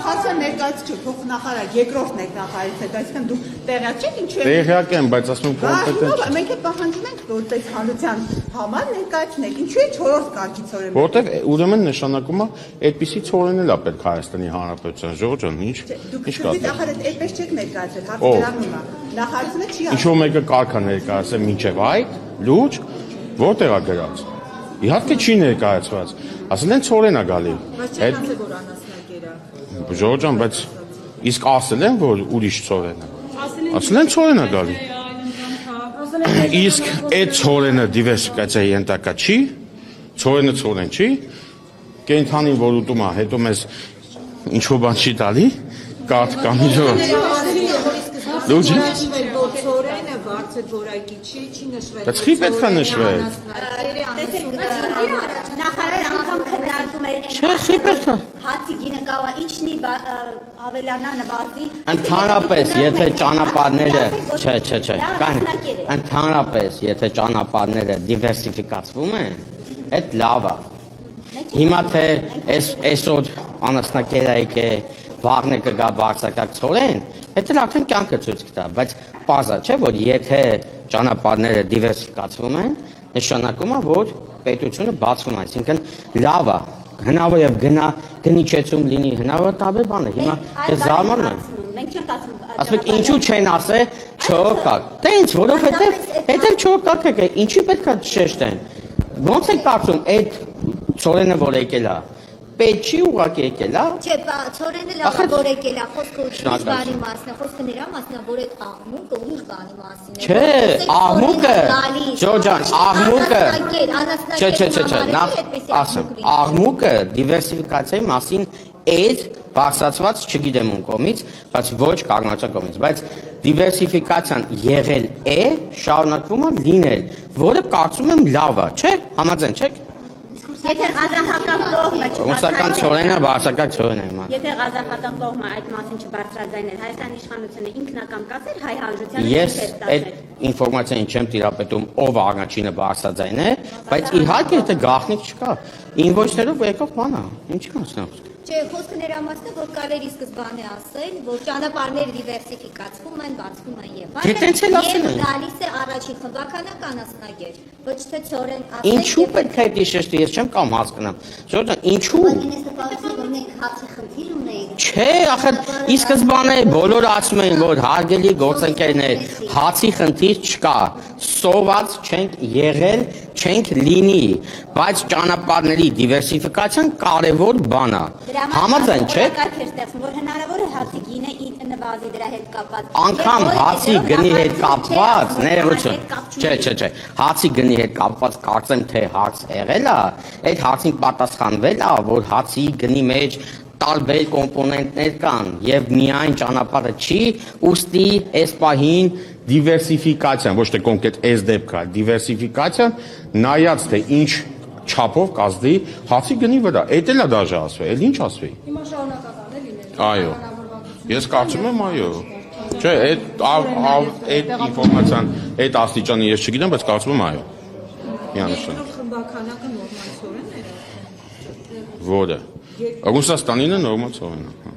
նախարարը ներկայացուցիչ չի, փոխնախարար, երկրորդ նախարարից է, այսինքն դու տեղյակ չեք ինչու է։ Տեղյակ եմ, բայց ասում եմ կոմպետենտ։ Մենք էլ պահանջում ենք, որ այս հանրության համար ներկայացնեք, ինչու է 4-րդ կարգի ցորեն։ Որտեղ ուրեմն նշանակում է այդպիսի ցորեն էլ է պետք Հայաստանի Հանրապետության Ժողովուրդ ջան, ինչ կա։ Դուք այդպես չեք ներկայացել, հարցը դրանում է։ Նախարարությունը չի ասում։ Ինչ-որ մեկը կարգա ներկայացել մինչև այդ լուրջ որտեղ է գրած։ Իհարկե չի ներկայացված։ Ասել են ցորեն է գալի։ Բայց չեք ասել, որ անասնագեր է։ Ժողովուրդ ջան, բայց իսկ ասել են, որ ուրիշ ցորեն է։ Ասել են ցորեն է գալի։ Իսկ այդ ցորենը դիվերսիֆիկացիայի ենթակա չի, ցորենը ցորեն չի, կենթանին որ ուտում է, հետո մեզ ինչ-որ բան չի տալի, կաթ կամ ինչ-որ։ Լուրջ է։ Ցորենը բարձր որակի չի նշվել։ Բայց խի պետք է նշվել։ Նախարարը անգամ քննարկում էր։ Չէ, խի պետք է։ Հացի գինը կարող է ինչնի ավելանա նվազի։ Ընդհանրապես, եթե ճանապարհները, չէ, կան, ընդհանրապես, եթե ճանապարհները դիվերսիֆիկացվում են, այդ լավ է։ Հիմա թե այսօր անասնակերայք է, վաղն է կգա բարձրակարգ ցորեն, այդ էլ արդեն կյանքը ցույց կտա, բայց պարզ է, չէ, որ եթե ճանապարհները դիվերսիֆիկացվում են, նշանակում է, որ պետությունը բացվում է, այսինքն լավ է, հնարավոր է գնիչեցում լինի, հնարավոր է տարբեր բան է, հիմա ես զարմանում եմ։ Մենք չենք ասում։ Ասում եք ինչու չեն ասել չորոքակ, տենց, որովհետև այդ էլ չորոքակ է, ինչի պետք է շեշտեն, ոնց եք կարծում այդ ցորենը որ եկել է, պետք չի ուղղակի եկել, հա։ Չէ, ցորենը լավ որ եկել է, խոսքը ուրիշ բանի մասն է, խոսքը նրա մասն է, որ այդ աղմուկը ուրիշ բանի մասն է։ Չէ, աղմուկը, Ջորջան, աղմուկը, չէ, նախ ասեմ, աղմուկը դիվերսիֆիկացիայի մասին այդ բարձրացված չգիտեմ ում կողմից, բայց ոչ կառնացած կողմից, բայց դիվերսիֆիկացիան եղել է, շարունակվում է լինել, որը կարծում եմ լավ է, չէ, համաձայն չեք։ Եթե Ղազախական կողմը Ռուսական ցորենը, բարձրակարգ ցորենը հիմա։ Եթե Ղազախական կողմը այդ մասին չբարձրաձայներ, Հայաստանի իշխանությունը ինքնական կասեր հայ հանրությանը Ես այդ ինֆորմացիային չեմ տիրապետում ով առաջինը բարձրաձայնել, բայց իհարկե դա գաղտնիք չկա։ Ինվոյսներով եկող բան է, ինչ կանցնա։ Չէ, խոսքը նրա մասն է, որ կարելի սկզբանե ասել, որ ճանապարհները դիվերսիֆիկացվում են, բացվում են եւ այլն։ Գալիս է առաջին խմբականական ասնագեր, ոչ թե ցորեն ասել։ Ինչու պետք է դա շեշտի, ես չեմ կամ հասկանամ։ Ժողովուրդ, ինչու։ Չէ, ախր ի սկզբանե բոլորը ասում էին, որ հարգելի գործընկերներ, հացի խնդիր չկա, սոված չենք եղել, չենք լինի, բայց ճանապարհների դիվերսիֆիկացիան կարևոր բան է։ Համաձայն չեք։ Որ հնարավոր է հացի գինը նվազի դրա հետ կապված։ Անգամ հացի գնի հետ կապված, ներողություն։ Չէ, հացի գնի հետ կապված կարծեմ թե հարց եղել է, այդ հարցին պատասխանվել է, որ հացի գնի մեջ տարբեր կոմպոնենտներ կան եւ միայն ճանապարհը չի, ուստի այս պահին դիվերսիֆիկացիան, ոչ թե կոնկրետ այս դեպքը, դիվերսիֆիկացիան նայած թե ինչ չափով կազդի հացի գնի վրա, այդ էլ է դաժե ասվել, էլ ինչ ասվի։ Հիմա շարունակական է լինել։ Այո։ Ես կարծում եմ այո։ Չէ, այդ ինֆորմացիան, այդ աստիճանի ես չգիտեմ, բայց կարծում եմ այո։ Միանշանակ։ Խմբականակը նորմալ ցորեն է։ Որը։ Ռուսաստանինը նորմալ ցորեն է։